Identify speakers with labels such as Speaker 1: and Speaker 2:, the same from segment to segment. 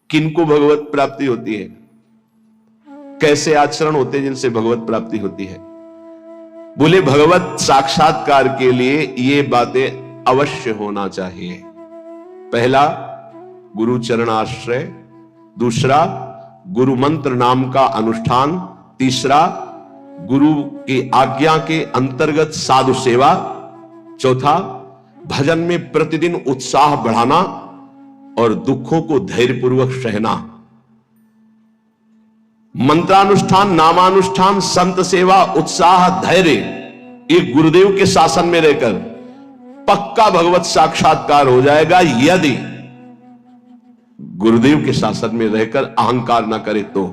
Speaker 1: किनको भगवत प्राप्ति होती है, कैसे आचरण होते हैं जिनसे भगवत प्राप्ति होती है। बोले भगवत साक्षात्कार के लिए ये बातें अवश्य होना चाहिए। पहला, गुरु चरण आश्रय। दूसरा, गुरु मंत्र नाम का अनुष्ठान। तीसरा, गुरु की आज्ञा के अंतर्गत साधु सेवा। चौथा, भजन में प्रतिदिन उत्साह बढ़ाना और दुखों को धैर्यपूर्वक सहना। मंत्रानुष्ठान, नामानुष्ठान, संत सेवा, उत्साह, धैर्य, ये गुरुदेव के शासन में रहकर पक्का भगवत साक्षात्कार हो जाएगा यदि गुरुदेव के शासन में रहकर अहंकार ना करे तो।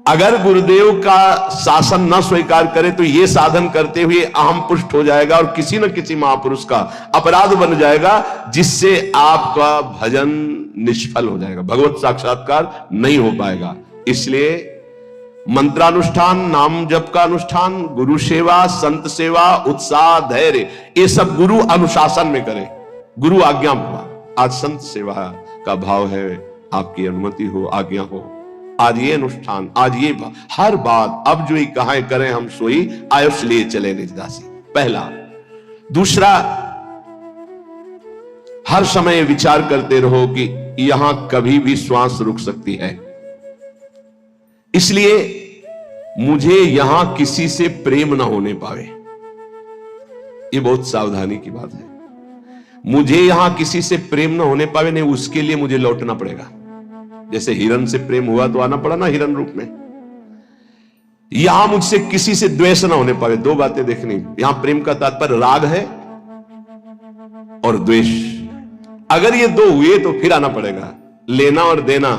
Speaker 1: अगर गुरुदेव का शासन न स्वीकार करे तो यह साधन करते हुए अहम पुष्ट हो जाएगा और किसी न किसी महापुरुष का अपराध बन जाएगा, जिससे आपका भजन निष्फल हो जाएगा, भगवत साक्षात्कार नहीं हो पाएगा। इसलिए मंत्रानुष्ठान, नाम जप का अनुष्ठान, गुरु सेवा, संत सेवा, उत्साह, धैर्य, ये सब गुरु अनुशासन में करें, गुरु आज्ञा भाव। आज संत सेवा का भाव है, आपकी अनुमति हो, आज्ञा हो। आज ये अनुष्ठान, आज ये हर बात, अब जो ही कहा करें हम सोई, आयुष लिए चले निजदासी। पहला। दूसरा, हर समय विचार करते रहो कि यहां कभी भी श्वास रुक सकती है, इसलिए मुझे यहां किसी से प्रेम ना होने पावे। ये बहुत सावधानी की बात है। मुझे यहां किसी से प्रेम ना होने पावे, नहीं उसके लिए मुझे लौटना पड़ेगा। जैसे हिरन से प्रेम हुआ तो आना पड़ा ना हिरन रूप में। यहां मुझसे किसी से द्वेष ना होने पावे। दो बातें देखनी, यहां प्रेम का तात्पर्य राग है और द्वेष। अगर ये दो हुए तो फिर आना पड़ेगा। लेना और देना,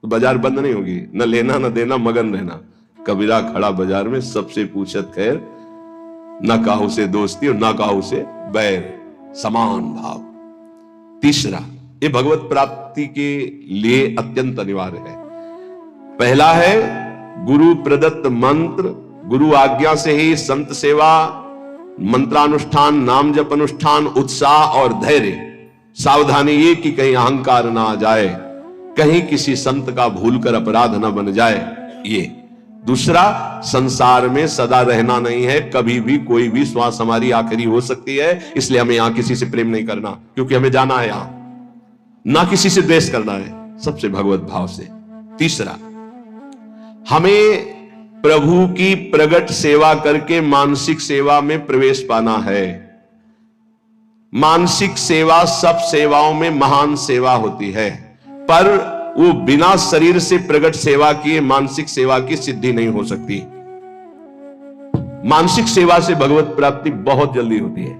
Speaker 1: तो बाजार बंद नहीं होगी, न लेना न देना, मगन रहना। कबीरा खड़ा बाजार में, सबसे पूछत खैर, न काहू से दोस्ती और न काहू से बैर, समान भाव। तीसरा, ये भगवत प्राप्ति के लिए अत्यंत अनिवार्य है। पहला है गुरु प्रदत्त मंत्र, गुरु आज्ञा से ही संत सेवा, मंत्रानुष्ठान, नाम जप अनुष्ठान, उत्साह और धैर्य। सावधानी ये कि कहीं अहंकार ना आ जाए, कहीं किसी संत का भूलकर अपराध ना बन जाए। ये दूसरा, संसार में सदा रहना नहीं है, कभी भी कोई भी श्वास हमारी आखिरी हो सकती है, इसलिए हमें यहां किसी से प्रेम नहीं करना, क्योंकि हमें जाना है यहां। ना किसी से द्वेष करना है, सबसे भगवत भाव से। तीसरा, हमें प्रभु की प्रगट सेवा करके मानसिक सेवा में प्रवेश पाना है। मानसिक सेवा सब सेवाओं में महान सेवा होती है, पर वो बिना शरीर से प्रगट सेवा किए मानसिक सेवा की सिद्धि नहीं हो सकती। मानसिक सेवा से भगवत प्राप्ति बहुत जल्दी होती है,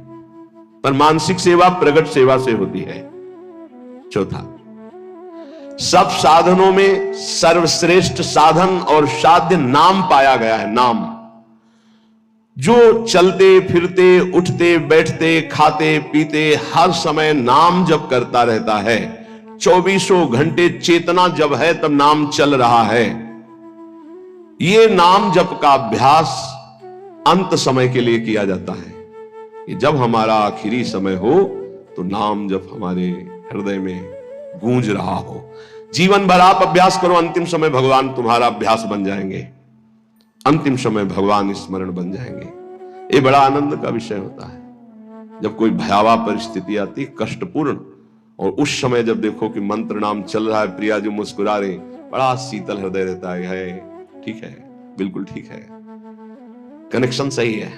Speaker 1: पर मानसिक सेवा प्रगट सेवा से होती है। चौथा, सब साधनों में सर्वश्रेष्ठ साधन और साध्य नाम पाया गया है। नाम, जो चलते फिरते, उठते बैठते, खाते पीते हर समय नाम जप करता रहता है, 24 घंटे चेतना जब है तब नाम चल रहा है। यह नाम जप का अभ्यास अंत समय के लिए किया जाता है कि जब हमारा आखिरी समय हो तो नाम जप हमारे हृदय में गूंज रहा हो। जीवन भर आप अभ्यास करो, अंतिम समय भगवान तुम्हारा अभ्यास बन जाएंगे, अंतिम समय भगवान स्मरण बन जाएंगे। ये बड़ा आनंद का विषय होता है जब कोई भयावह परिस्थिति आती, कष्टपूर्ण, और उस समय जब देखो कि मंत्र नाम चल रहा है, प्रिया जी मुस्कुरा रहे, बड़ा शीतल हृदय रहता है। ठीक है, बिल्कुल ठीक है, कनेक्शन सही है।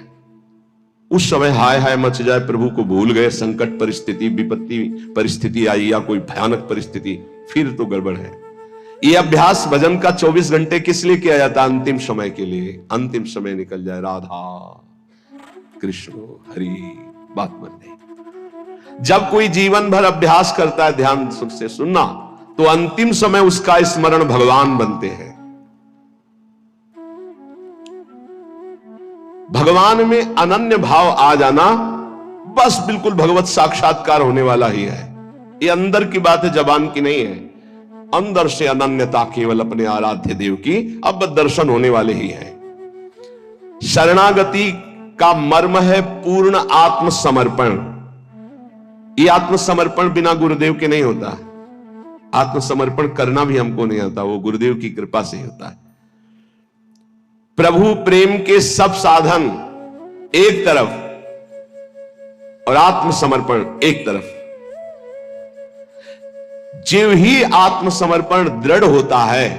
Speaker 1: उस समय हाय हाय मच जाए, प्रभु को भूल गए, संकट परिस्थिति, विपत्ति परिस्थिति आई या कोई भयानक परिस्थिति, फिर तो गड़बड़ है। ये अभ्यास भजन का 24 घंटे किस लिए किया जाता है? अंतिम समय के लिए। अंतिम समय निकल जाए, राधा कृष्ण हरि, बात बन गई। जब कोई जीवन भर अभ्यास करता है, ध्यान से सुनना, तो अंतिम समय उसका स्मरण भगवान बनते हैं। भगवान में अनन्य भाव आ जाना, बस बिल्कुल भगवत साक्षात्कार होने वाला ही है। ये अंदर की बात है, जबान की नहीं है। अंदर से अनन्यता केवल अपने आराध्य देव की अब दर्शन होने वाले ही है। शरणागति का मर्म है पूर्ण आत्मसमर्पण। ये आत्मसमर्पण बिना गुरुदेव के नहीं होता। आत्मसमर्पण करना भी हमको नहीं आता, वो गुरुदेव की कृपा से होता है। प्रभु प्रेम के सब साधन एक तरफ और आत्मसमर्पण एक तरफ। जो ही आत्मसमर्पण दृढ़ होता है,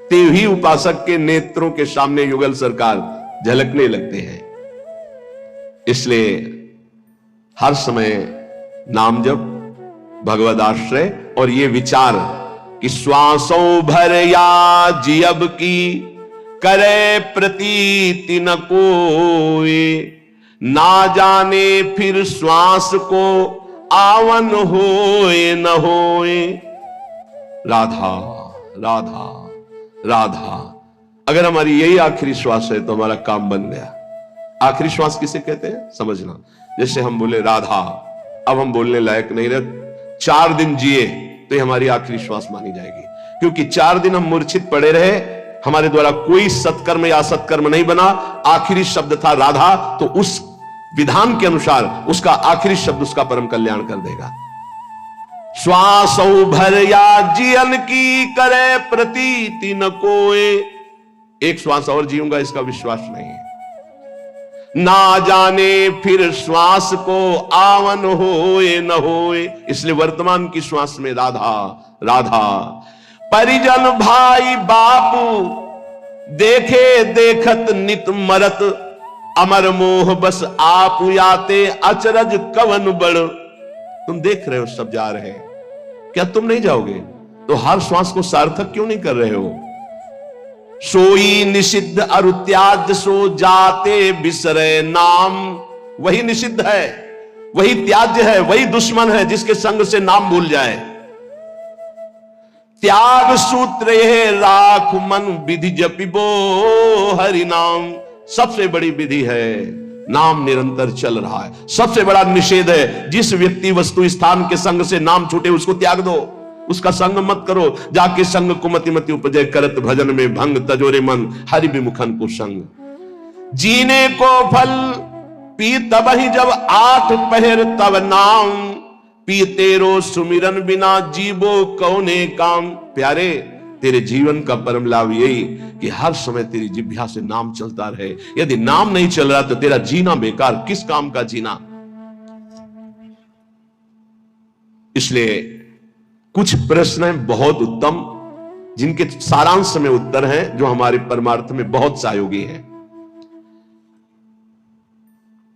Speaker 1: त्यों ही उपासक के नेत्रों के सामने युगल सरकार झलकने लगते हैं। इसलिए हर समय नाम जप, भगवद आश्रय और ये विचार कि श्वासों भर या जियब की करे प्रतीति न कोई, ना जाने फिर श्वास को आवन होए न होए। राधा राधा राधा। अगर हमारी यही आखिरी श्वास है तो हमारा काम बन गया। आखिरी श्वास किसे कहते हैं समझना। जैसे हम बोले राधा, अब हम बोलने लायक नहीं रहे, 4 दिन जिए तो ये हमारी आखिरी श्वास मानी जाएगी, क्योंकि 4 दिन हम मूर्छित पड़े रहे, हमारे द्वारा कोई सत्कर्म या असत्कर्म नहीं बना, आखिरी शब्द था राधा, तो उस विधान के अनुसार उसका आखिरी शब्द उसका परम कल्याण कर देगा। श्वासों भर या जियन की करे प्रतीति न कोई। एक श्वास और जीऊंगा इसका विश्वास नहीं है। ना जाने फिर श्वास को आवन होए न होए। इसलिए वर्तमान की श्वास में राधा राधा। परिजन भाई बापू देखे देखत नित मरत, अमर मोह बस आप याते अचरज कवन बड़। तुम देख रहे हो सब जा रहे हैं, क्या तुम नहीं जाओगे? तो हर श्वास को सार्थक क्यों नहीं कर रहे हो? सोई निषिद्ध अरु त्याज्य सो जाते बिसरे नाम। वही निषिद्ध है, वही त्याज्य है, वही दुश्मन है जिसके संग से नाम भूल जाए। त्याग सूत्र ये राख मन विधि जपिबो हरि नाम। सबसे बड़ी विधि है नाम निरंतर चल रहा है। सबसे बड़ा निषेध है जिस व्यक्ति वस्तु स्थान के संग से नाम छूटे उसको त्याग दो, उसका संग मत करो। जाके संग कुमति मति उपजय करत भजन में भंग, तजोरे मन हरि विमुखन को संग। जीने को फल पी तब ही जब 8 पहर तब नाम, पी तेरो सुमिरन बिना जीवो कौने काम। प्यारे तेरे जीवन का परम लाभ यही कि हर समय तेरी जिह्वा से नाम चलता रहे। यदि नाम नहीं चल रहा तो तेरा जीना बेकार, किस काम का जीना। इसलिए कुछ प्रश्न हैं बहुत उत्तम, जिनके सारांश में उत्तर हैं, जो हमारे परमार्थ में बहुत सहयोगी हैं।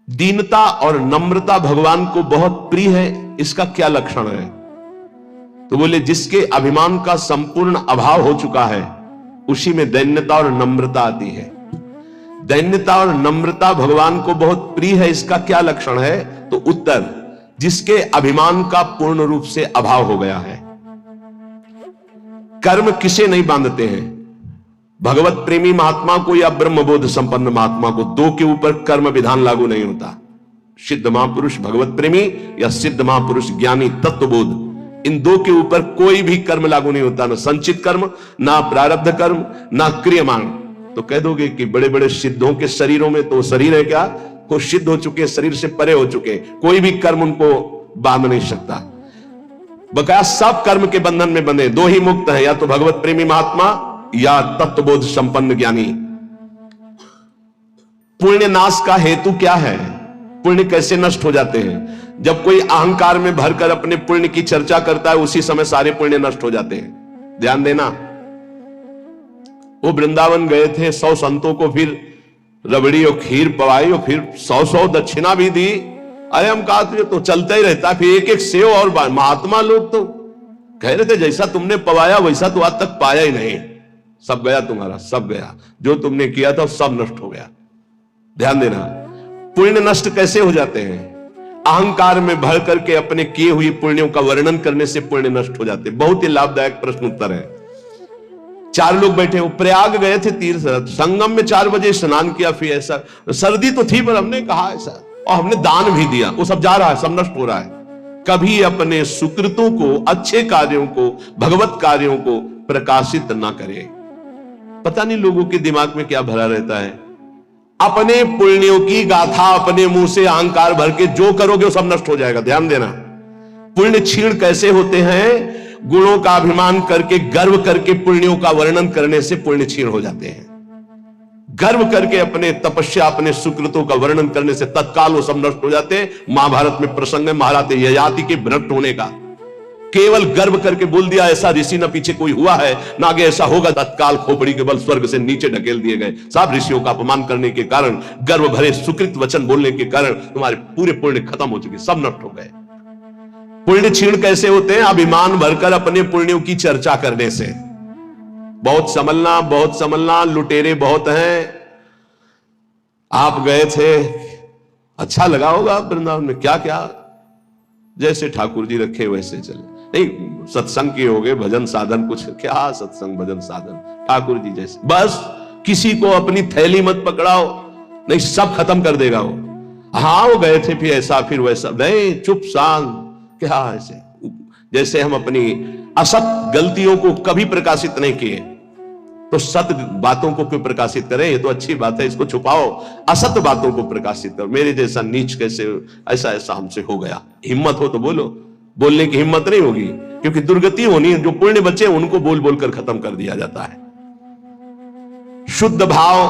Speaker 1: दीनता और नम्रता भगवान को बहुत प्रिय है, इसका क्या लक्षण है? तो बोले जिसके अभिमान का संपूर्ण अभाव हो चुका है उसी में दैन्यता और नम्रता आती है। दैन्यता और नम्रता भगवान को बहुत प्रिय है, इसका क्या लक्षण है? तो उत्तर, जिसके अभिमान का पूर्ण रूप से अभाव हो गया है। कर्म किसे नहीं बांधते हैं? भगवत प्रेमी महात्मा को या ब्रह्मबोध संपन्न महात्मा को, 2 के ऊपर कर्म विधान लागू नहीं होता। सिद्ध महापुरुष भगवत प्रेमी या सिद्ध महापुरुष ज्ञानी तत्वबोध, इन 2 के ऊपर कोई भी कर्म लागू नहीं होता, ना संचित कर्म, ना प्रारब्ध कर्म, ना क्रियमाण। तो कह दोगे कि बड़े बड़े सिद्धों के शरीरों में तो शरीर है क्या? वो सिद्ध हो चुके, शरीर से परे हो चुके, कोई भी कर्म उनको बांध नहीं सकता। बकाया सब कर्म के बंधन में बंधे 2 ही मुक्त है, या तो भगवत प्रेमी महात्मा या तत्वबोध संपन्न ज्ञानी। पुण्य नाश का हेतु क्या है? पुण्य कैसे नष्ट हो जाते हैं? जब कोई अहंकार में भरकर अपने पुण्य की चर्चा करता है उसी समय सारे पुण्य नष्ट हो जाते हैं। ध्यान देना, वो वृंदावन गए थे, 100 संतों को फिर रबड़ी और खीर पवाई और फिर 100 दक्षिणा भी दी। अरे हम कहा तो चलता ही रहता, फिर एक एक सेव और महात्मा लोग तो कह रहे थे जैसा तुमने पवाया वैसा तो आज तक पाया ही नहीं, सब गया तुम्हारा, सब गया, जो तुमने किया था सब नष्ट हो गया। ध्यान देना, पुण्य नष्ट कैसे हो जाते हैं? अहंकार में भर करके अपने किए हुए पुण्यों का वर्णन करने से पुण्य नष्ट हो जाते। बहुत ही लाभदायक प्रश्न उत्तर है। 4 लोग बैठे, वो प्रयाग गए थे तीर्थ, संगम में 4 बजे स्नान किया, फिर ऐसा सर्दी तो थी पर हमने कहा ऐसा, और हमने दान भी दिया, वो सब जा रहा है, सब नष्ट हो रहा है। कभी अपने सुकृतों को, अच्छे कार्यों को, भगवत कार्यों को प्रकाशित ना करे। पता नहीं लोगों के दिमाग में क्या भरा रहता है। अपने पुण्यों की गाथा अपने मुंह से अहंकार भर के जो करोगे वो सब नष्ट हो जाएगा। ध्यान देना, पुण्य क्षीण कैसे होते हैं? गुणों का अभिमान करके, गर्व करके पुण्यों का वर्णन करने से पुण्य क्षीण हो जाते हैं। गर्व करके अपने तपस्या, अपने सुकृतों का वर्णन करने से तत्काल वो सब नष्ट हो जाते हैं। महाभारत में प्रसंग है महाराज ययाति के भ्रष्ट होने का। केवल गर्व करके बोल दिया ऐसा ऋषि न पीछे कोई हुआ है ना आगे ऐसा होगा, तत्काल खोपड़ी के बल स्वर्ग से नीचे ढकेल दिए गए। सब ऋषियों का अपमान करने के कारण, गर्व भरे सुकृत वचन बोलने के कारण तुम्हारे पूरे पुण्य खत्म हो चुके, सब नष्ट हो गए। पुण्य क्षीण कैसे होते हैं? अभिमान भरकर अपने पुण्यों की चर्चा करने से। बहुत संभलना, लुटेरे बहुत हैं। आप गए थे, अच्छा लगा होगा वृंदावन में, क्या क्या जैसे ठाकुर जी रखे वैसे चले। नहीं, सत्संग किए होगे, भजन साधन कुछ, क्या सत्संग भजन साधन, ठाकुर जी जैसे। बस किसी को अपनी थैली मत पकड़ाओ, नहीं सब खत्म कर देगा वो। हाँ वो गए थे फिर ऐसा फिर वैसा, नहीं चुप शांत, क्या ऐसे। जैसे हम अपनी असत गलतियों को कभी प्रकाशित नहीं किए तो सत बातों को क्यों प्रकाशित करें? ये तो अच्छी बात है, इसको छुपाओ। असत बातों को प्रकाशित करो। मेरे जैसा नीच कैसे, ऐसा ऐसा हमसे हो गया। हिम्मत हो तो बोलो, बोलने की हिम्मत नहीं होगी क्योंकि दुर्गति होनी, जो पुण्य बचे उनको बोल बोलकर खत्म कर दिया जाता है। शुद्ध भाव,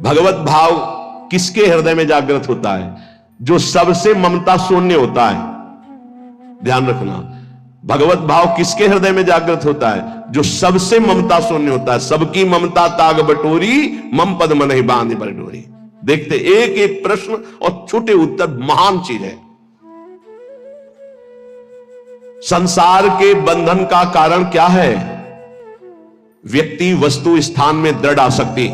Speaker 1: भगवत भाव किसके हृदय में जागृत होता है? जो सबसे ममता शून्य होता है। ध्यान रखना, भगवत भाव किसके हृदय में जागृत होता है? जो सबसे ममता शून्य होता है। सबकी ममता ताग बटोरी, मम पद मन ही बांध पर डोरी। देखते एक एक प्रश्न और छोटे उत्तर महान चीज है। संसार के बंधन का कारण क्या है? व्यक्ति वस्तु स्थान में दृढ़ आसक्ति।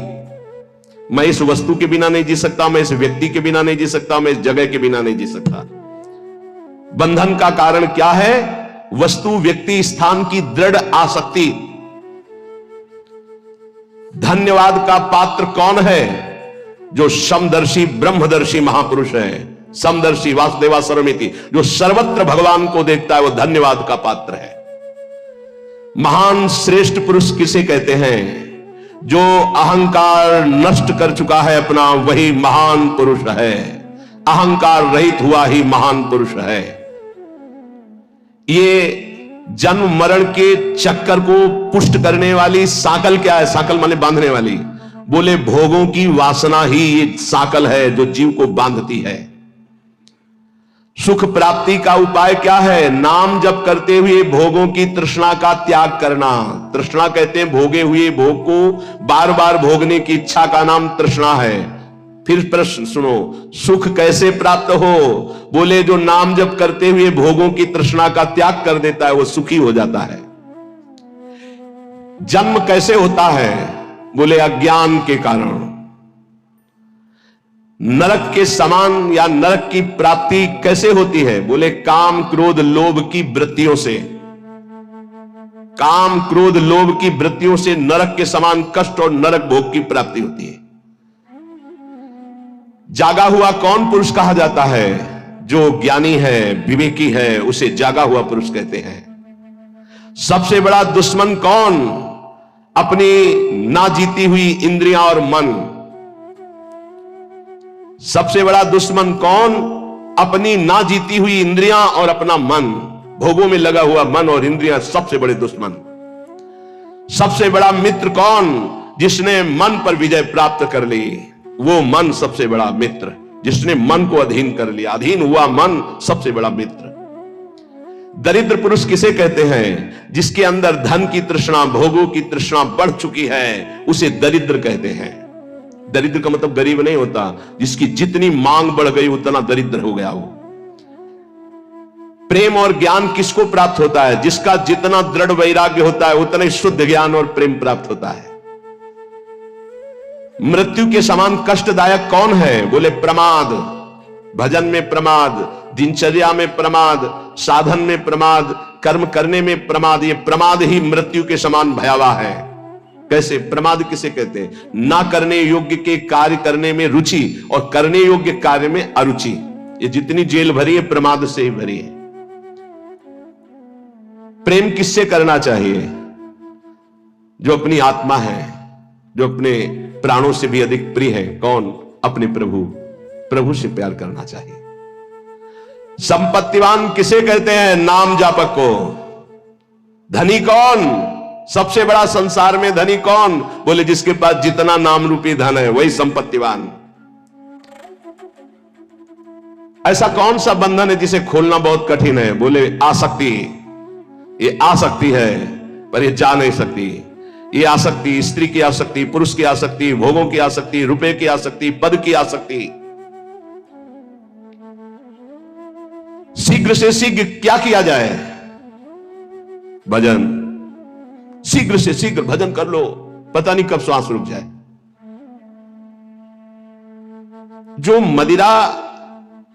Speaker 1: मैं इस वस्तु के बिना नहीं जी सकता, मैं इस व्यक्ति के बिना नहीं जी सकता, मैं इस जगह के बिना नहीं जी सकता। बंधन का कारण क्या है? वस्तु, व्यक्ति, स्थान की दृढ़ आसक्ति। धन्यवाद का पात्र कौन है? जो समदर्शी ब्रह्मदर्शी महापुरुष है। समदर्शी वासुदेवा सर्वमिति, जो सर्वत्र भगवान को देखता है, वो धन्यवाद का पात्र है। महान श्रेष्ठ पुरुष किसे कहते हैं? जो अहंकार नष्ट कर चुका है अपना, वही महान पुरुष है। अहंकार रहित हुआ ही महान पुरुष है। ये जन्म मरण के चक्कर को पुष्ट करने वाली साकल क्या है? साकल माने बांधने वाली। बोले भोगों की वासना ही ये साकल है जो जीव को बांधती है। सुख प्राप्ति का उपाय क्या है? नाम जप करते हुए भोगों की तृष्णा का त्याग करना। तृष्णा कहते हैं भोगे हुए भोग को बार बार भोगने की इच्छा का नाम तृष्णा है। फिर प्रश्न सुनो, सुख कैसे प्राप्त हो? बोले जो नाम जप करते हुए भोगों की तृष्णा का त्याग कर देता है वो सुखी हो जाता है। जन्म कैसे होता है? बोले अज्ञान के कारण। नरक के समान या नरक की प्राप्ति कैसे होती है? बोले काम क्रोध लोभ की वृत्तियों से। काम क्रोध लोभ की वृत्तियों से नरक के समान कष्ट और नरक भोग की प्राप्ति होती है। जागा हुआ कौन पुरुष कहा जाता है? जो ज्ञानी है, विवेकी है, उसे जागा हुआ पुरुष कहते हैं। सबसे बड़ा दुश्मन कौन? अपनी ना जीती हुई इंद्रियां और मन। सबसे बड़ा दुश्मन कौन? अपनी ना जीती हुई इंद्रियां और अपना मन। भोगों में लगा हुआ मन और इंद्रियां सबसे बड़े दुश्मन। सबसे बड़ा मित्र कौन? जिसने मन पर विजय प्राप्त कर ली, वो मन सबसे बड़ा मित्र। जिसने मन को अधीन कर लिया, अधीन हुआ मन सबसे बड़ा मित्र। दरिद्र पुरुष किसे कहते हैं? जिसके अंदर धन की तृष्णा, भोगों की तृष्णा बढ़ चुकी है, उसे दरिद्र कहते हैं। दरिद्र का मतलब गरीब नहीं होता, जिसकी जितनी मांग बढ़ गई उतना दरिद्र हो गया वो। प्रेम और ज्ञान किसको प्राप्त होता है? जिसका जितना दृढ़ वैराग्य होता है उतना ही शुद्ध ज्ञान और प्रेम प्राप्त होता है। मृत्यु के समान कष्टदायक कौन है? बोले प्रमाद। भजन में प्रमाद, दिनचर्या में प्रमाद, साधन में प्रमाद, कर्म करने में प्रमाद। ये प्रमाद ही मृत्यु के समान भयावह है। कैसे? प्रमाद किसे कहते हैं? ना करने योग्य के कार्य करने में रुचि और करने योग्य कार्य में अरुचि। ये जितनी जेल भरी है प्रमाद से ही भरी है। प्रेम किससे करना चाहिए? जो अपनी आत्मा है, जो अपने प्राणों से भी अधिक प्रिय है। कौन? अपने प्रभु। प्रभु से प्यार करना चाहिए। संपत्तिवान किसे कहते हैं? नाम जापक को। धनी कौन? सबसे बड़ा संसार में धनी कौन? बोले जिसके पास जितना नाम रूपी धन है वही संपत्तिवान। ऐसा कौन सा बंधन है जिसे खोलना बहुत कठिन है? बोले आसक्ति। ये आसक्ति है पर ये जा नहीं सकती। ये आसक्ति, स्त्री की आसक्ति, पुरुष की आसक्ति, भोगों की आसक्ति, रुपए की आसक्ति, पद की आसक्ति। शीघ्र से शीघ्र क्या किया जाए? भजन। शीघ्र से शीघ्र भजन कर लो, पता नहीं कब श्वास रुक जाए। जो मदिरा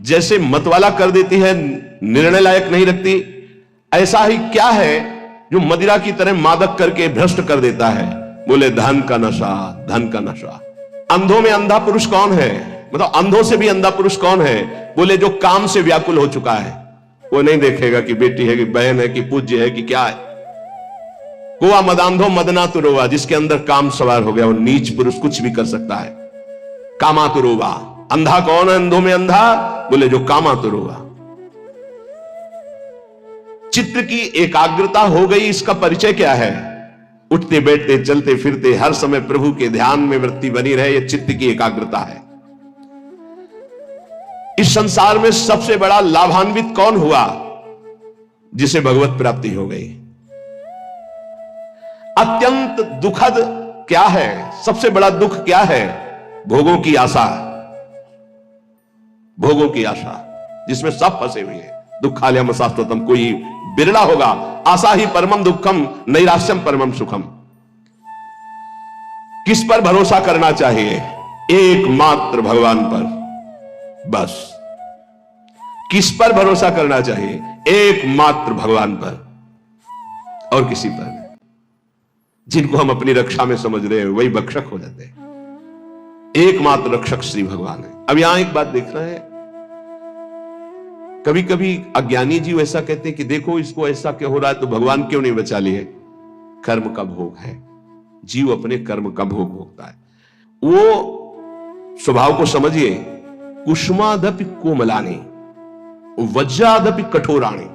Speaker 1: जैसे मतवाला कर देती है, निर्णय लायक नहीं रखती, ऐसा ही क्या है जो मदिरा की तरह मादक करके भ्रष्ट कर देता है? बोले धन का नशा, धन का नशा। अंधों में अंधा पुरुष कौन है? मतलब अंधों से भी अंधा पुरुष कौन है? बोले जो काम से व्याकुल हो चुका है। वो नहीं देखेगा कि बेटी है कि बहन है कि पूज्य है कि क्या है। कुआ मदांधो मदना तुरोवा, जिसके अंदर काम सवार हो गया वो नीच पुरुष कुछ भी कर सकता है। कामा तुरोवा। अंधा कौन है अंधों में अंधा? बोले जो कामा तुरोवा। चित्त की एकाग्रता हो गई, इसका परिचय क्या है? उठते बैठते चलते फिरते हर समय प्रभु के ध्यान में वृत्ति बनी रहे, यह चित्त की एकाग्रता है। इस संसार में सबसे बड़ा लाभान्वित कौन हुआ? जिसे भगवत प्राप्ति हो गई। अत्यंत दुखद क्या है? सबसे बड़ा दुख क्या है? भोगों की आशा। भोगों की आशा जिसमें सब फंसे हुए हैं। दुखालयम शाश्वतम, कोई बिरला होगा। आशा ही परमम दुखम, नैराश्यम परमम सुखम। किस पर भरोसा करना चाहिए? एकमात्र भगवान पर। बस किस पर भरोसा करना चाहिए? एकमात्र भगवान पर और किसी पर नहीं। जिनको हम अपनी रक्षा में समझ रहे हैं वही भक्षक हो जाते हैं। एकमात्र रक्षक श्री भगवान है। अब यहां एक बात देख रहे हैं, कभी कभी अज्ञानी जीव ऐसा कहते हैं कि देखो इसको ऐसा क्यों हो रहा है, तो भगवान क्यों नहीं बचा लिए? कर्म का भोग है। जीव अपने कर्म का भोग भोगता है। वो स्वभाव को समझिए। कुसुमादपि कोमलानी, वज्रादपि कठोराणी।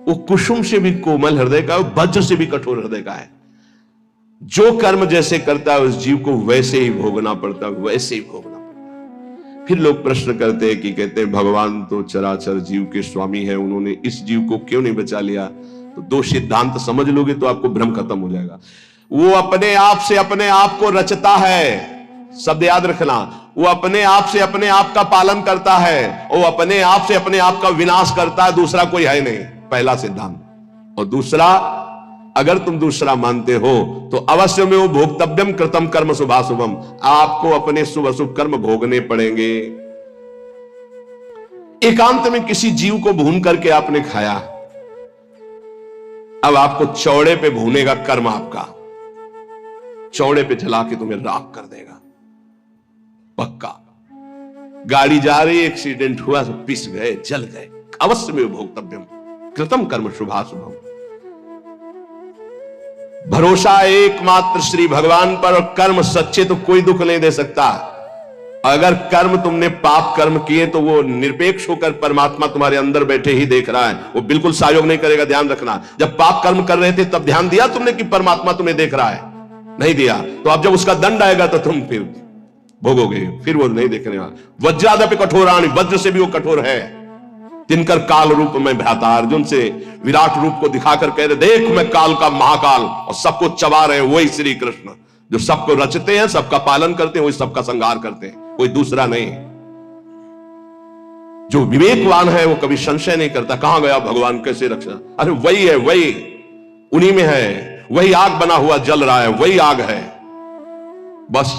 Speaker 1: वो कुसुम से भी कोमल हृदय का है, वज्र से भी कठोर हृदय का है। जो कर्म जैसे करता है उस जीव को वैसे ही भोगना पड़ता है, वैसे ही भोगना पड़ता है। फिर लोग प्रश्न करते हैं कि कहते हैं भगवान तो चराचर जीव के स्वामी है, उन्होंने इस जीव को क्यों नहीं बचा लिया? तो दो सिद्धांत समझ लोगे तो आपको भ्रम खत्म हो जाएगा। वो अपने आप से अपने आप को रचता है, शब्द याद रखना। वो अपने आप से अपने आप का पालन करता है, वो अपने आप से अपने आप का विनाश करता है, दूसरा कोई है नहीं। पहला सिद्धांत। और दूसरा, अगर तुम दूसरा मानते हो तो अवश्य में वो भोक्तव्यम कृतम कर्म शुभाशुभम, आपको अपने शुभ अशुभ कर्म भोगने पड़ेंगे। एकांत में किसी जीव को भून करके आपने खाया, अब आपको चौड़े पे भूनेगा कर्म आपका, चौड़े पे जला के तुम्हें राख कर देगा पक्का। गाड़ी जा रही, एक्सीडेंट हुआ तो पिस गए, जल गए, अवश्य में भोक्तव्यम कृतम कर्म शुभाशुभम। भरोसा एकमात्र श्री भगवान पर, और कर्म सच्चे तो कोई दुख नहीं दे सकता। अगर कर्म तुमने पाप कर्म किए तो वो निरपेक्ष होकर परमात्मा तुम्हारे अंदर बैठे ही देख रहा है, वो बिल्कुल सहयोग नहीं करेगा। ध्यान रखना, जब पाप कर्म कर रहे थे तब ध्यान दिया तुमने कि परमात्मा तुम्हें देख रहा है? नहीं दिया। तो अब जब उसका दंड आएगा तो तुम फिर भोगोगे, फिर वो नहीं देखने वाला। वज्रादपि कठोराणि, वज्र से भी वो कठोर है। तिनकर काल रूप में भ्राता, अर्जुन से विराट रूप को दिखाकर कह रहे देख मैं काल का महाकाल, और सबको चबा रहे वही श्री कृष्ण जो सबको रचते हैं, सबका पालन करते हैं, वही सबका संहार करते हैं, कोई दूसरा नहीं। जो विवेकवान है वो कभी संशय नहीं करता कहां गया भगवान, कैसे रक्षा। अरे वही है, वही उन्हीं में है, वही आग बना हुआ जल रहा है, वही आग है। बस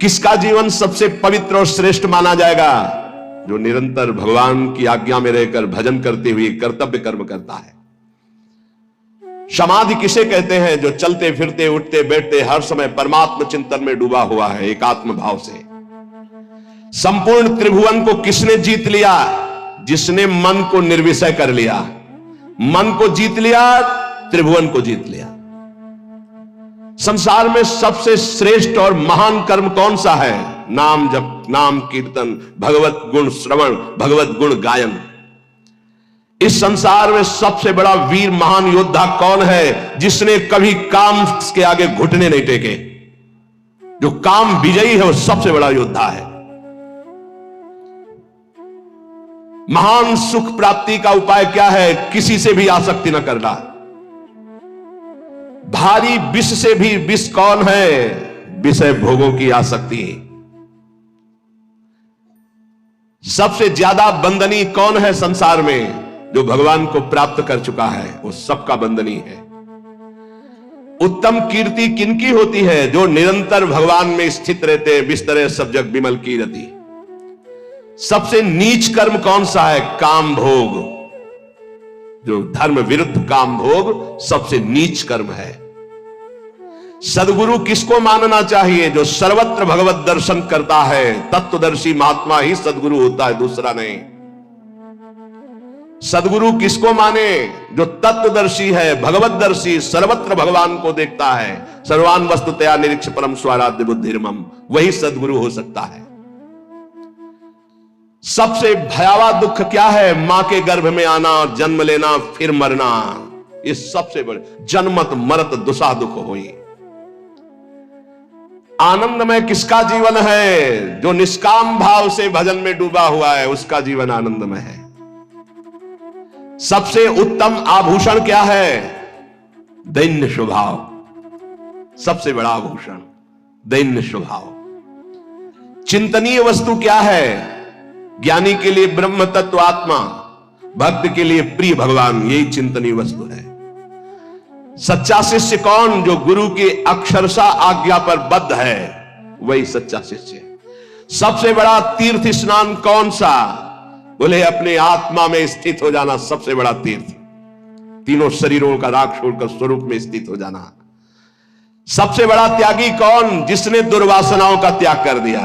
Speaker 1: किसका जीवन सबसे पवित्र और श्रेष्ठ माना जाएगा? जो निरंतर भगवान की आज्ञा में रहकर भजन करते हुए कर्तव्य कर्म करता है। समाधि किसे कहते हैं? जो चलते फिरते उठते बैठते हर समय परमात्मा चिंतन में डूबा हुआ है एकात्म भाव से। संपूर्ण त्रिभुवन को किसने जीत लिया? जिसने मन को निर्विषय कर लिया। मन को जीत लिया, त्रिभुवन को जीत लिया। संसार में सबसे श्रेष्ठ और महान कर्म कौन सा है? नाम जप, नाम कीर्तन, भगवत गुण श्रवण, भगवत गुण गायन। इस संसार में सबसे बड़ा वीर महान योद्धा कौन है? जिसने कभी काम के आगे घुटने नहीं टेके। जो काम विजयी है वो सबसे बड़ा योद्धा है। महान सुख प्राप्ति का उपाय क्या है? किसी से भी आसक्ति न करना। भारी विष से भी विष कौन है? विषय भोगों की आसक्ति। सबसे ज्यादा बंधनी कौन है संसार में? जो भगवान को प्राप्त कर चुका है वो सबका बंधनी है। उत्तम कीर्ति किनकी होती है? जो निरंतर भगवान में स्थित रहते हैं। बिस्तरे सब जग विमल कीर्ति। सबसे नीच कर्म कौन सा है? काम भोग। जो धर्म विरुद्ध काम भोग सबसे नीच कर्म है। सदगुरु किसको मानना चाहिए? जो सर्वत्र भगवत दर्शन करता है। तत्वदर्शी महात्मा ही सदगुरु होता है, दूसरा नहीं। सदगुरु किसको माने? जो तत्वदर्शी है, भगवतदर्शी, सर्वत्र भगवान को देखता है। सर्वान वस्तुतया निरीक्ष परम स्वाराध्य बुद्धिर्मम, वही सदगुरु हो सकता है। सबसे भयावह दुख क्या है? मां के गर्भ में आना, जन्म लेना, फिर मरना। ये सबसे बड़े जन्मत मरत दुसा दुख हुई। आनंदमय किसका जीवन है? जो निष्काम भाव से भजन में डूबा हुआ है, उसका जीवन आनंदमय है। सबसे उत्तम आभूषण क्या है? दैन्य स्वभाव। सबसे बड़ा आभूषण दैन्य स्वभाव। चिंतनीय वस्तु क्या है? ज्ञानी के लिए ब्रह्म तत्व आत्मा, भक्त के लिए प्रिय भगवान, यही चिंतनीय वस्तु है। सच्चा शिष्य कौन? जो गुरु की अक्षरशः आज्ञा पर बद्ध है, वही सच्चा शिष्य है। सबसे बड़ा तीर्थ स्नान कौन सा? बोले अपने आत्मा में स्थित हो जाना सबसे बड़ा तीर्थ। तीनों शरीरों का राग छोड़कर स्वरूप में स्थित हो जाना। सबसे बड़ा त्यागी कौन? जिसने दुर्वासनाओं का त्याग कर दिया।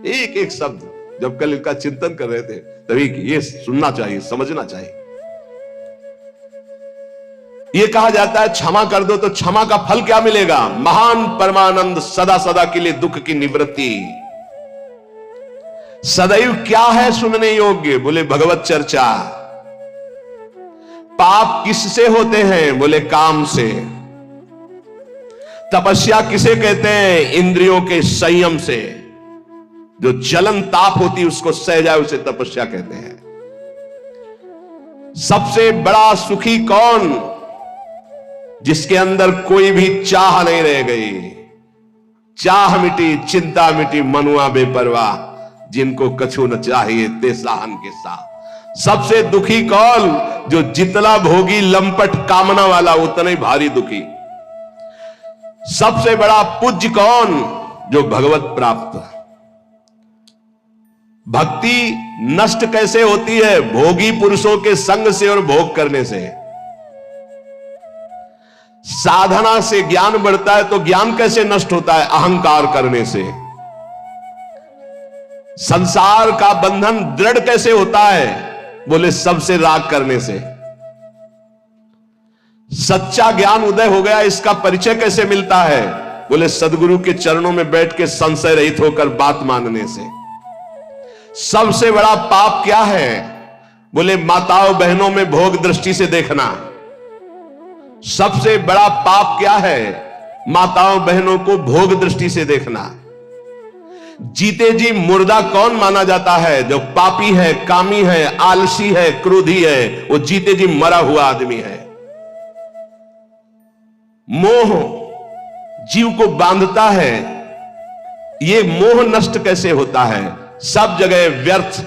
Speaker 1: एक एक शब्द जब कल इसका चिंतन कर रहे थे तभी ये सुनना चाहिए, समझना चाहिए। ये कहा जाता है क्षमा कर दो तो क्षमा का फल क्या मिलेगा? महान परमानंद, सदा सदा के लिए दुख की निवृत्ति। सदैव क्या है सुनने योग्य? बोले भगवत चर्चा। पाप किससे होते हैं? बोले काम से। तपस्या किसे कहते हैं? इंद्रियों के संयम से। जो जलन ताप होती उसको सह जाए उसे तपस्या कहते हैं। सबसे बड़ा सुखी कौन? जिसके अंदर कोई भी चाह नहीं रह गई। चाह मिटी, चिंता मिटी, मनुआ बेपरवाह। जिनको कछु न चाहिए ते साहन के साथ। सबसे दुखी कौन? जो जितना भोगी लंपट कामना वाला उतना ही भारी दुखी। सबसे बड़ा पूज्य कौन? जो भगवत प्राप्त। भक्ति नष्ट कैसे होती है? भोगी पुरुषों के संग से और भोग करने से। साधना से ज्ञान बढ़ता है तो ज्ञान कैसे नष्ट होता है? अहंकार करने से। संसार का बंधन दृढ़ कैसे होता है? बोले सबसे राग करने से। सच्चा ज्ञान उदय हो गया, इसका परिचय कैसे मिलता है? बोले सदगुरु के चरणों में बैठ के संशय रहित होकर बात मानने से। सबसे बड़ा पाप क्या है? बोले माताओं बहनों में भोग दृष्टि से देखना। सबसे बड़ा पाप क्या है? माताओं बहनों को भोग दृष्टि से देखना। जीते जी मुर्दा कौन माना जाता है? जो पापी है, कामी है, आलसी है, क्रोधी है, वो जीते जी मरा हुआ आदमी है। मोह जीव को बांधता है। ये मोह नष्ट कैसे होता है? सब जगह व्यर्थ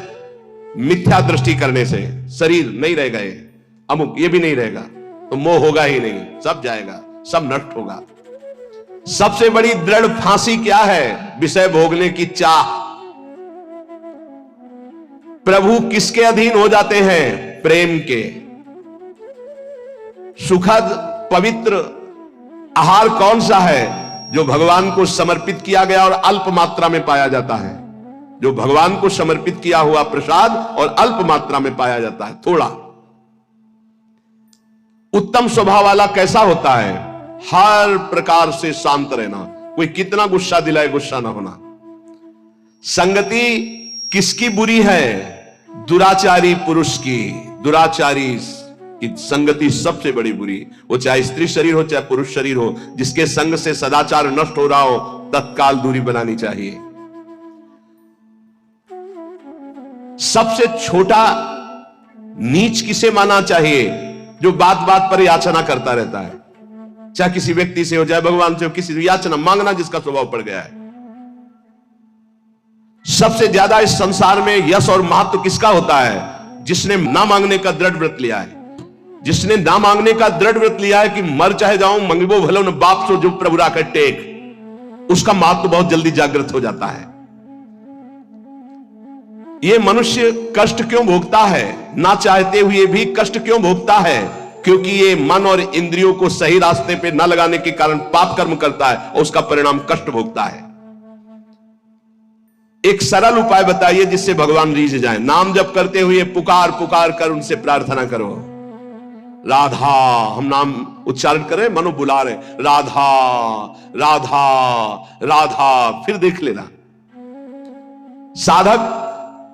Speaker 1: मिथ्या दृष्टि करने से। शरीर नहीं रह गए, अमुक ये भी नहीं रहेगा तो मोह होगा ही नहीं, सब जाएगा, सब नष्ट होगा। सबसे बड़ी दृढ़ फांसी क्या है? विषय भोगने की चाह। प्रभु किसके अधीन हो जाते हैं? प्रेम के। सुखद पवित्र आहार कौन सा है? जो भगवान को समर्पित किया गया और अल्प मात्रा में पाया जाता है। जो भगवान को समर्पित किया हुआ प्रसाद और अल्प मात्रा में पाया जाता है, थोड़ा। उत्तम स्वभाव वाला कैसा होता है? हर प्रकार से शांत रहना। कोई कितना गुस्सा दिलाए, गुस्सा ना होना। संगति किसकी बुरी है? दुराचारी पुरुष की, दुराचारी की संगति सबसे बड़ी बुरी। वो चाहे स्त्री शरीर हो चाहे पुरुष शरीर हो, जिसके संग से सदाचार नष्ट हो रहा हो, तत्काल दूरी बनानी चाहिए। सबसे छोटा नीच किसे माना चाहिए? जो बात बात पर याचना करता रहता है, चाहे किसी व्यक्ति से हो चाहे भगवान से हो, किसी से याचना मांगना जिसका स्वभाव पड़ गया है। सबसे ज्यादा इस संसार में यश और महत्व किसका होता है? जिसने ना मांगने का दृढ़ व्रत लिया है। जिसने ना मांगने का दृढ़ व्रत लिया है कि मर चाहे जाऊं मंगबो भलो न बाप सो जो प्रभु राखे टेक, उसका महत्व बहुत जल्दी जागृत हो जाता है। ये मनुष्य कष्ट क्यों भोगता है? ना चाहते हुए भी कष्ट क्यों भोगता है? क्योंकि ये मन और इंद्रियों को सही रास्ते पे न लगाने के कारण पाप कर्म करता है और उसका परिणाम कष्ट भोगता है। एक सरल उपाय बताइए जिससे भगवान रीझ जाए। नाम जप करते हुए पुकार पुकार कर उनसे प्रार्थना करो, राधा। हम नाम उच्चारण करें, मनो बुला रहे, राधा राधा राधा, फिर देख लेना। साधक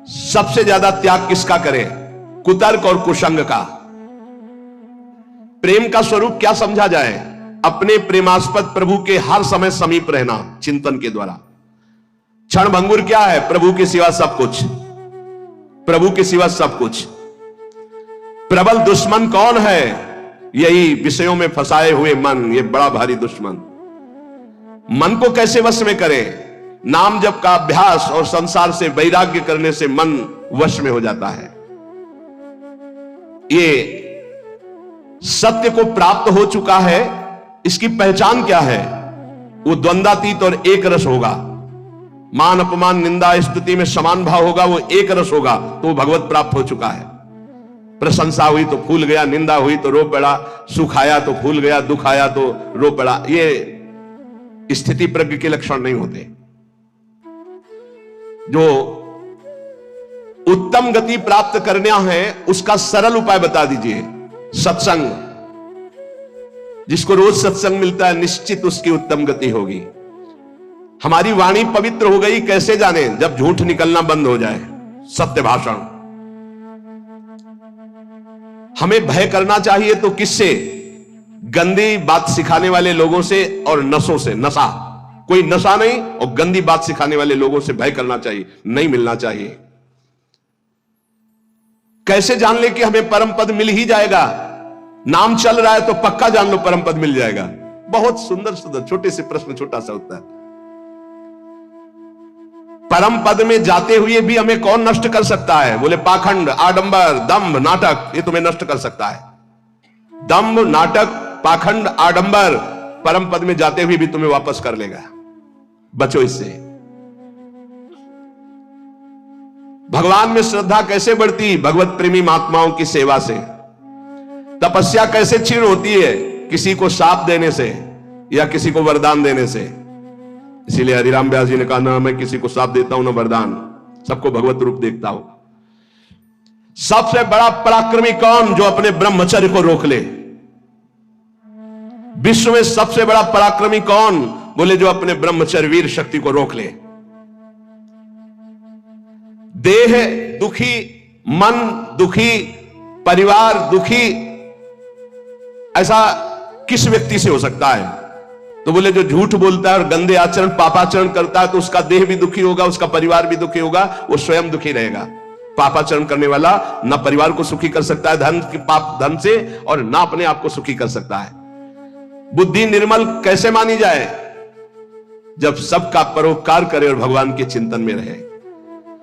Speaker 1: सबसे ज्यादा त्याग किसका करे? कुतर्क और कुसंग का। प्रेम का स्वरूप क्या समझा जाए? अपने प्रेमास्पद प्रभु के हर समय समीप रहना चिंतन के द्वारा। क्षण भंगुर क्या है? प्रभु के सिवा सब कुछ, प्रभु के सिवा सब कुछ। प्रबल दुश्मन कौन है? यही विषयों में फंसाए हुए मन, ये बड़ा भारी दुश्मन। मन को कैसे वश में करें? नाम जप का अभ्यास और संसार से वैराग्य करने से मन वश में हो जाता है। ये सत्य को प्राप्त हो चुका है। इसकी पहचान क्या है? वो द्वंद्वातीत और एक रस होगा। मान अपमान निंदा स्तुति में समान भाव होगा, वो एक रस होगा, तो वो भगवत प्राप्त हो चुका है। प्रशंसा हुई तो फूल गया, निंदा हुई तो रो पड़ा, सुख आया तो फूल गया, दुख आया तो रो पड़ा। ये स्थिति प्रज्ञ के लक्षण नहीं होते। जो उत्तम गति प्राप्त करना है उसका सरल उपाय बता दीजिए। सत्संग। जिसको रोज सत्संग मिलता है निश्चित उसकी उत्तम गति होगी। हमारी वाणी पवित्र हो गई कैसे जाने? जब झूठ निकलना बंद हो जाए, सत्य भाषण। हमें भय करना चाहिए तो किससे? गंदी बात सिखाने वाले लोगों से और नशों से। नशा, कोई नशा नहीं, और गंदी बात सिखाने वाले लोगों से भय करना चाहिए, नहीं मिलना चाहिए। कैसे जान ले कि हमें परम पद मिल ही जाएगा? नाम चल रहा है तो पक्का जान लो परम पद मिल जाएगा। बहुत सुंदर सुंदर छोटे से प्रश्न, छोटा सा उत्तर। परम पद में जाते हुए भी हमें कौन नष्ट कर सकता है? बोले पाखंड, आडंबर, दंभ, नाटक, ये तुम्हें नष्ट कर सकता है। दंभ, नाटक, पाखंड, आडंबर परम पद में जाते हुए भी तुम्हें वापस कर लेगा। बचो इससे। भगवान में श्रद्धा कैसे बढ़ती? भगवत प्रेमी महात्माओं की सेवा से। तपस्या कैसे क्षीण होती है? किसी को शाप देने से या किसी को वरदान देने से। इसीलिए हरिराम व्यास जी ने कहा, ना मैं किसी को शाप देता हूं ना वरदान, सबको भगवत रूप देखता हूं। सबसे बड़ा पराक्रमी कौन? जो अपने ब्रह्मचर्य को रोक ले। विश्व में सबसे बड़ा पराक्रमी कौन? बोले जो अपने ब्रह्मचर्य वीर शक्ति को रोक ले। देह दुखी, मन दुखी, परिवार दुखी, ऐसा किस व्यक्ति से हो सकता है? तो बोले जो झूठ बोलता है और गंदे आचरण पापाचरण करता है तो उसका देह भी दुखी होगा, उसका परिवार भी दुखी होगा, वो स्वयं दुखी रहेगा। पापाचरण करने वाला ना परिवार को सुखी कर सकता है धन की पाप धन से, और ना अपने आप को सुखी कर सकता है। बुद्धि निर्मल कैसे मानी जाए? जब सबका परोपकार करे और भगवान के चिंतन में रहे।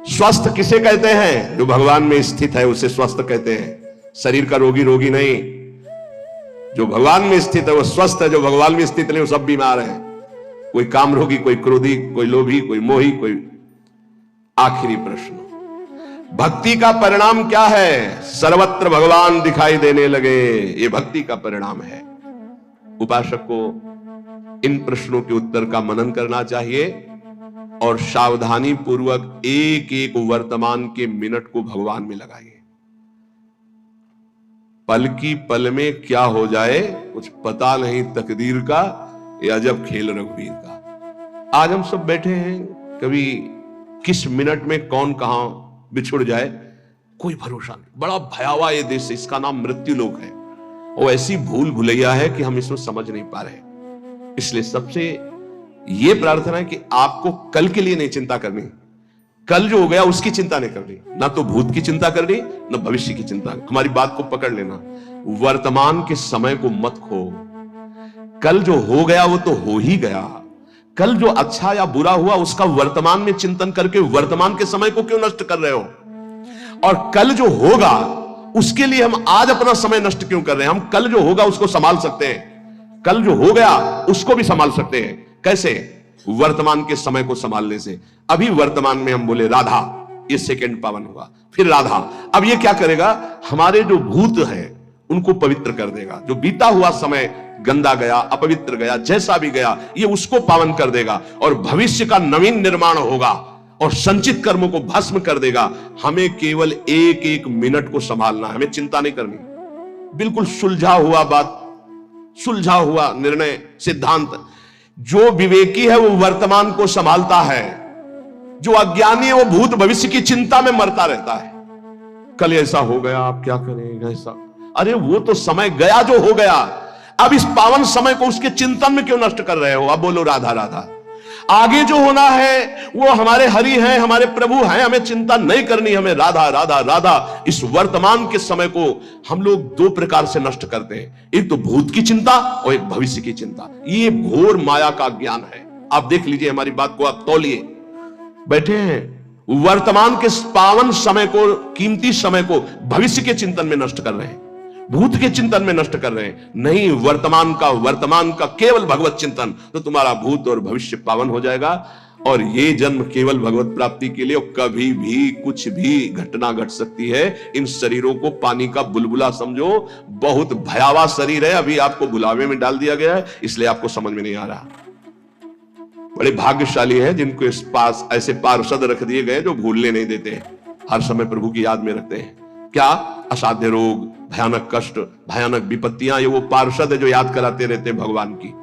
Speaker 1: स्वस्थ किसे कहते हैं? जो भगवान में स्थित है उसे स्वस्थ कहते हैं। शरीर का रोगी रोगी नहीं, जो भगवान में स्थित है वो स्वस्थ है। जो भगवान में स्थित नहीं वो सब बीमार है। कोई काम रोगी, कोई क्रोधी, कोई लोभी, कोई मोही, कोई। आखिरी प्रश्न, भक्ति का परिणाम क्या है? सर्वत्र भगवान दिखाई देने लगे, ये भक्ति का परिणाम है। उपासक को इन प्रश्नों के उत्तर का मनन करना चाहिए और सावधानी पूर्वक एक एक वर्तमान के मिनट को भगवान में लगाइए। पल की पल में क्या हो जाए कुछ पता नहीं तकदीर का, ये अजब खेल रघुवीर का। आज हम सब बैठे हैं, कभी किस मिनट में कौन कहां बिछुड़ जाए कोई भरोसा नहीं। बड़ा भयावह ये देश है, इसका नाम मृत्यु लोक है। और ऐसी भूल भुलैया है कि हम इसमें समझ नहीं पा रहे। इसलिए सबसे ये प्रार्थना है कि आपको कल के लिए नहीं चिंता करनी, कल जो हो गया उसकी चिंता नहीं करनी, ना तो भूत की चिंता करनी ना भविष्य की चिंता। हमारी बात को पकड़ लेना, वर्तमान के समय को मत खो। कल जो हो गया वो तो हो ही गया। कल जो अच्छा या बुरा हुआ उसका वर्तमान में चिंतन करके वर्तमान के समय को क्यों नष्ट कर रहे हो? और कल जो होगा उसके लिए हम आज अपना समय नष्ट क्यों कर रहे हैं? हम कल जो होगा उसको संभाल सकते हैं, कल जो हो गया उसको भी संभाल सकते हैं। कैसे? वर्तमान के समय को संभालने से। अभी वर्तमान में हम बोले राधा, ये सेकंड पावन हुआ, फिर राधा। अब ये क्या करेगा? हमारे जो भूत है उनको पवित्र कर देगा। जो बीता हुआ समय गंदा गया, अपवित्र गया, जैसा भी गया, ये उसको पावन कर देगा और भविष्य का नवीन निर्माण होगा और संचित कर्मों को भस्म कर देगा। हमें केवल एक एक मिनट को संभालना है, हमें चिंता नहीं करनी। बिल्कुल सुलझा हुआ बात, सुलझा हुआ निर्णय, सिद्धांत। जो विवेकी है वो वर्तमान को संभालता है, जो अज्ञानी है वो भूत भविष्य की चिंता में मरता रहता है। कल ऐसा हो गया, आप क्या करेंगे ऐसा? अरे वो तो समय गया जो हो गया। अब इस पावन समय को उसके चिंतन में क्यों नष्ट कर रहे हो? अब बोलो राधा राधा। आगे जो होना है वो हमारे हरि हैं, हमारे प्रभु हैं, हमें चिंता नहीं करनी, हमें राधा राधा राधा। इस वर्तमान के समय को हम लोग दो प्रकार से नष्ट करते हैं, एक तो भूत की चिंता और एक भविष्य की चिंता। ये घोर माया का ज्ञान है। आप देख लीजिए, हमारी बात को आप तौलिए। बैठे हैं, वर्तमान के पावन समय को, कीमती समय को भविष्य के चिंतन में नष्ट कर रहे हैं, भूत के चिंतन में नष्ट कर रहे हैं। नहीं, वर्तमान का केवल भगवत चिंतन, तो तुम्हारा भूत और भविष्य पावन हो जाएगा। और ये जन्म केवल भगवत प्राप्ति के लिए, और कभी भी कुछ भी घटना घट सकती है। इन शरीरों को पानी का बुलबुला समझो, बहुत भयावह शरीर है। अभी आपको बुलावे में डाल दिया गया है, इसलिए आपको समझ में नहीं आ रहा। बड़े भाग्यशाली हैं जिनको इस पास ऐसे पार्षद रख दिए गए जो भूलने नहीं देते हैं, हर समय प्रभु की याद में रखते हैं। क्या? असाध्य रोग, भयानक कष्ट, भयानक विपत्तियां, ये वो पार्षद है जो याद कराते रहते हैं भगवान की।